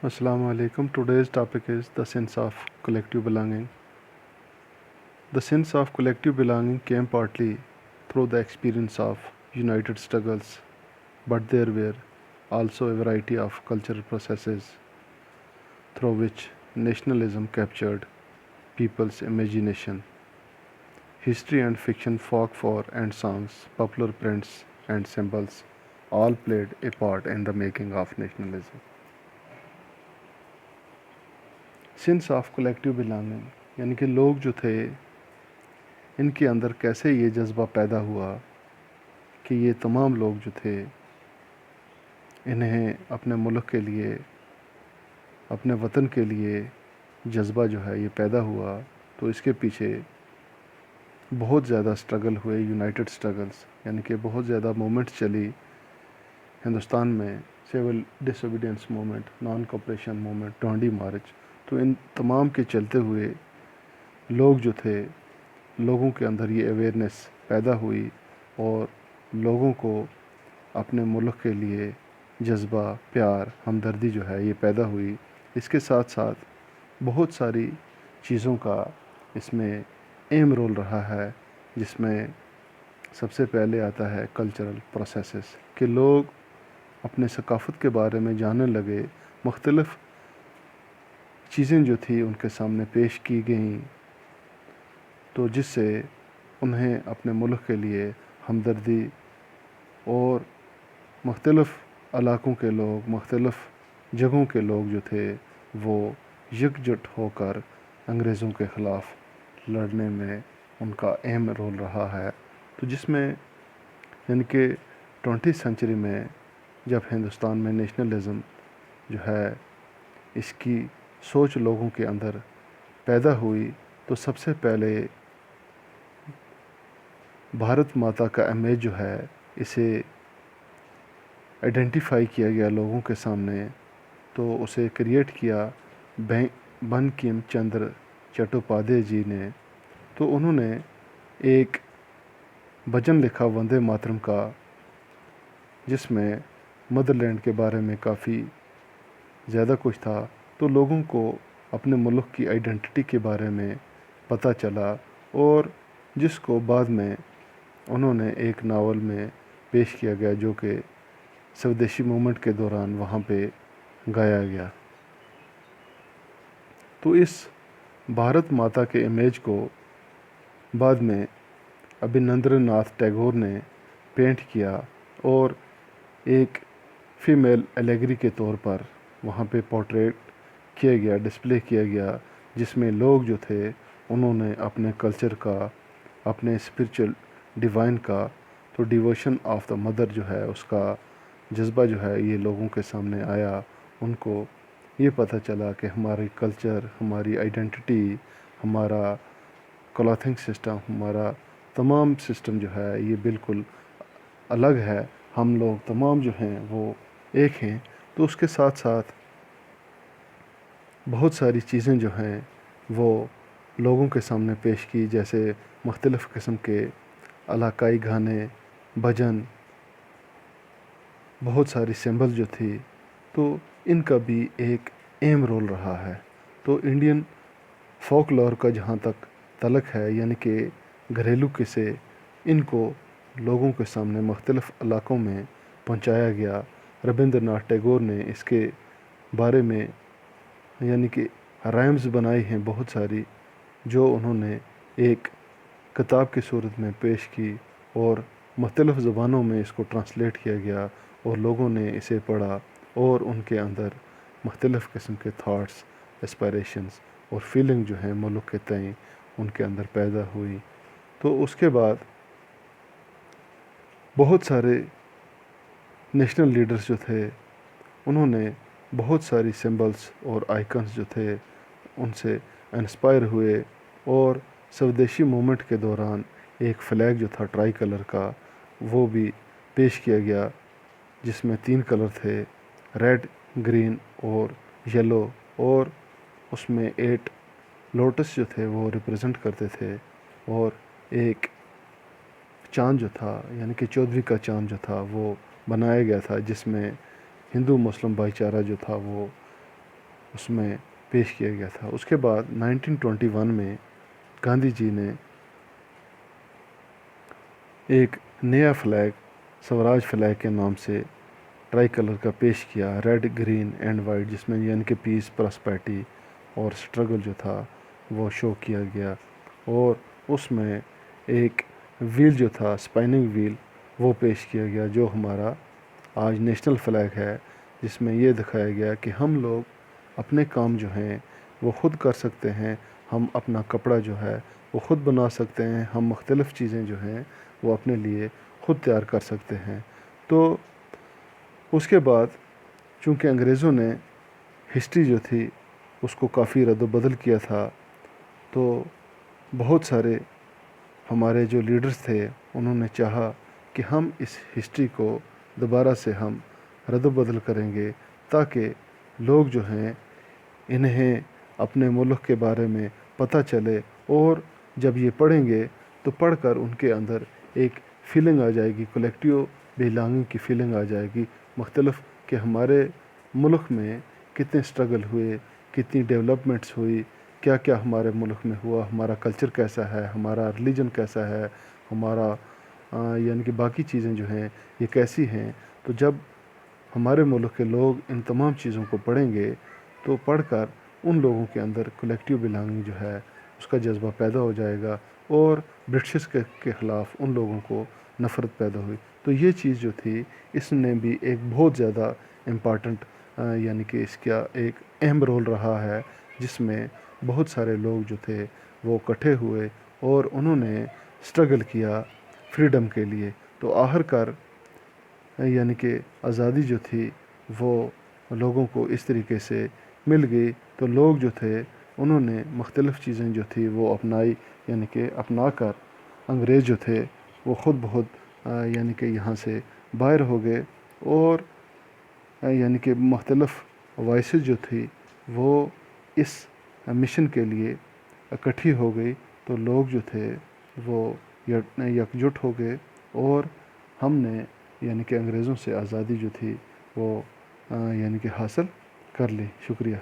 Assalamu alaikum. Today's topic is the sense of collective belonging. The sense of collective belonging came partly through the experience of united struggles, but there were also a variety of cultural processes through which nationalism captured people's imagination. History and fiction, folklore and songs, popular prints and symbols all played a part in the making of nationalism. Sense of collective belonging यानी कि लोग जो थे इनके अंदर कैसे ये जज्बा पैदा हुआ कि ये तमाम लोग जो थे इन्हें अपने मुल्क के लिए, अपने वतन के लिए जज्बा जो है ये पैदा हुआ। तो इसके पीछे बहुत ज़्यादा स्ट्रगल हुए, यूनाइटेड स्ट्रगल्स, यानी कि बहुत ज़्यादा मूवमेंट्स चली हिंदुस्तान में। Civil disobedience movement, non cooperation movement, Dandi march, तो इन तमाम के चलते हुए लोग जो थे, लोगों के अंदर ये अवेयरनेस पैदा हुई और लोगों को अपने मुल्क के लिए जज्बा, प्यार, हमदर्दी जो है ये पैदा हुई। इसके साथ साथ बहुत सारी चीज़ों का इसमें अहम रोल रहा है, जिसमें सबसे पहले आता है कल्चरल प्रोसेसेस कि लोग अपने सकाफ़त के बारे में जानने लगे। मुख्तलिफ़ चीज़ें जो थी उनके सामने पेश की गईं, तो जिससे उन्हें अपने मुल्क के लिए हमदर्दी और मुख्तलिफ़ इलाक़ों के लोग, मुख्तलिफ़ जगहों के लोग जो थे वो एकजुट होकर अंग्रेज़ों के ख़िलाफ़ लड़ने में उनका अहम रोल रहा है। तो जिसमें यानी कि 20th सेंचुरी में जब हिंदुस्तान में नेशनलिज़म जो है इसकी सोच लोगों के अंदर पैदा हुई, तो सबसे पहले भारत माता का इमेज जो है इसे आइडेंटिफाई किया गया लोगों के सामने। तो उसे क्रिएट किया बंकिम चंद्र चट्टोपाध्याय जी ने। तो उन्होंने एक भजन लिखा वंदे मातरम का, जिसमें मदरलैंड के बारे में काफ़ी ज़्यादा कुछ था। तो लोगों को अपने मुल्क की आइडेंटिटी के बारे में पता चला और जिसको बाद में उन्होंने एक नावल में पेश किया गया, जो कि स्वदेशी मूवमेंट के दौरान वहाँ पे गाया गया। तो इस भारत माता के इमेज को बाद में अभिनंद्रनाथ टैगोर ने पेंट किया और एक फ़ीमेल एलेगरी के तौर पर वहाँ पे पोर्ट्रेट किया गया, डिस्प्ले किया गया, जिसमें लोग जो थे उन्होंने अपने कल्चर का, अपने स्पिरिचुअल डिवाइन का, तो डिवोशन ऑफ द मदर जो है उसका जज्बा जो है ये लोगों के सामने आया। उनको ये पता चला कि हमारी कल्चर, हमारी आइडेंटिटी, हमारा क्लॉथिंग सिस्टम, हमारा तमाम सिस्टम जो है ये बिल्कुल अलग है, हम लोग तमाम जो हैं वो एक हैं। तो उसके साथ साथ बहुत सारी चीज़ें जो हैं वो लोगों के सामने पेश की, जैसे मुख्तलिफ़ किस्म के इलाकाई गाने, भजन, बहुत सारी सिंबल जो थी, तो इनका भी एक अहम रोल रहा है। तो इंडियन फोकलोर का जहाँ तक तलक है, यानी कि घरेलू किस्से, इनको लोगों के सामने मुख्तलिफ़ इलाक़ों में पहुँचाया गया। रविंद्रनाथ टैगोर ने इसके बारे में यानी कि राइम्स बनाई हैं बहुत सारी, जो उन्होंने एक किताब की सूरत में पेश की और मुख्तलिफ़ ज़बानों में इसको ट्रांसलेट किया गया और लोगों ने इसे पढ़ा और उनके अंदर मुख्तलिफ़ किस्म के थाट्स, एस्पायरेशंस और फीलिंग जो हैं मुल्क के तय उनके अंदर पैदा हुई। तो उसके बाद बहुत सारे नेशनल लीडर्स जो थे उन्होंने बहुत सारी सिंबल्स और आइकन्स जो थे उनसे इंस्पायर हुए और स्वदेशी मूवमेंट के दौरान एक फ़्लैग जो था ट्राई कलर का वो भी पेश किया गया, जिसमें 3 कलर थे, रेड, ग्रीन और येलो, और उसमें 8 लोटस जो थे वो रिप्रेजेंट करते थे और एक चाँद जो था यानी कि 14वीं का चाँद जो था वो बनाया गया था, जिसमें हिंदू मुस्लिम भाईचारा जो था वो اس میں پیش کیا گیا تھا۔ اس کے بعد 1921 میں گاندھی جی نے ایک نیا فلیگ سوراج فلیگ کے نام سے ٹرائی کلر کا پیش کیا، ریڈ گرین اینڈ وائٹ، جس میں یعنی کہ پیس، پراسپیرٹی اور سٹرگل جو تھا وہ شو کیا گیا، اور اس میں ایک ویل جو تھا اسپائننگ ویل وہ پیش کیا گیا، جو ہمارا آج نیشنل فلیگ ہے، جس میں یہ دکھایا گیا کہ ہم لوگ اپنے کام جو ہیں وہ خود کر سکتے ہیں، ہم اپنا کپڑا جو ہے وہ خود بنا سکتے ہیں، ہم مختلف چیزیں جو ہیں وہ اپنے لیے خود تیار کر سکتے ہیں۔ تو اس کے بعد چونکہ انگریزوں نے ہسٹری جو تھی اس کو کافی رد و بدل کیا تھا، تو بہت سارے ہمارے جو لیڈرز تھے انہوں نے چاہا کہ ہم اس ہسٹری کو دوبارہ سے ہم رد و بدل کریں گے، تاکہ لوگ جو ہیں انہیں اپنے ملک کے بارے میں پتہ چلے، اور جب یہ پڑھیں گے تو پڑھ کر ان کے اندر ایک فیلنگ آ جائے گی، کلیکٹیو بلانگنگ کی فیلنگ آ جائے گی، مختلف کہ ہمارے ملک میں کتنے سٹرگل ہوئے، کتنی ڈیولپمنٹس ہوئی، کیا کیا ہمارے ملک میں ہوا، ہمارا کلچر کیسا ہے، ہمارا ریلیجن کیسا ہے، ہمارا یعنی کہ باقی چیزیں جو ہیں یہ کیسی ہیں۔ تو جب ہمارے ملک کے لوگ ان تمام چیزوں کو پڑھیں گے تو پڑھ کر ان لوگوں کے اندر کلیکٹیو بلانگنگ جو ہے اس کا جذبہ پیدا ہو جائے گا، اور برٹشز کے خلاف ان لوگوں کو نفرت پیدا ہوئی۔ تو یہ چیز جو تھی اس نے بھی ایک بہت زیادہ امپارٹنٹ یعنی کہ اس کا ایک اہم رول رہا ہے، جس میں بہت سارے لوگ جو تھے وہ اکٹھے ہوئے اور انہوں نے سٹرگل کیا فریڈم کے لیے۔ تو آخر کار یعنی کہ آزادی جو تھی وہ لوگوں کو اس طریقے سے مل گئی، تو لوگ جو تھے انہوں نے مختلف چیزیں جو تھی وہ اپنائی، یعنی کہ اپنا کر انگریز جو تھے وہ خود بہت یعنی کہ یہاں سے باہر ہو گئے، اور یعنی کہ مختلف وائسز جو تھی وہ اس مشن کے لیے اکٹھی ہو گئی، تو لوگ جو تھے وہ یکجٹ ہو گئے، اور ہم نے یعنی کہ انگریزوں سے آزادی جو تھی وہ یعنی کہ حاصل کر لی۔ شکریہ۔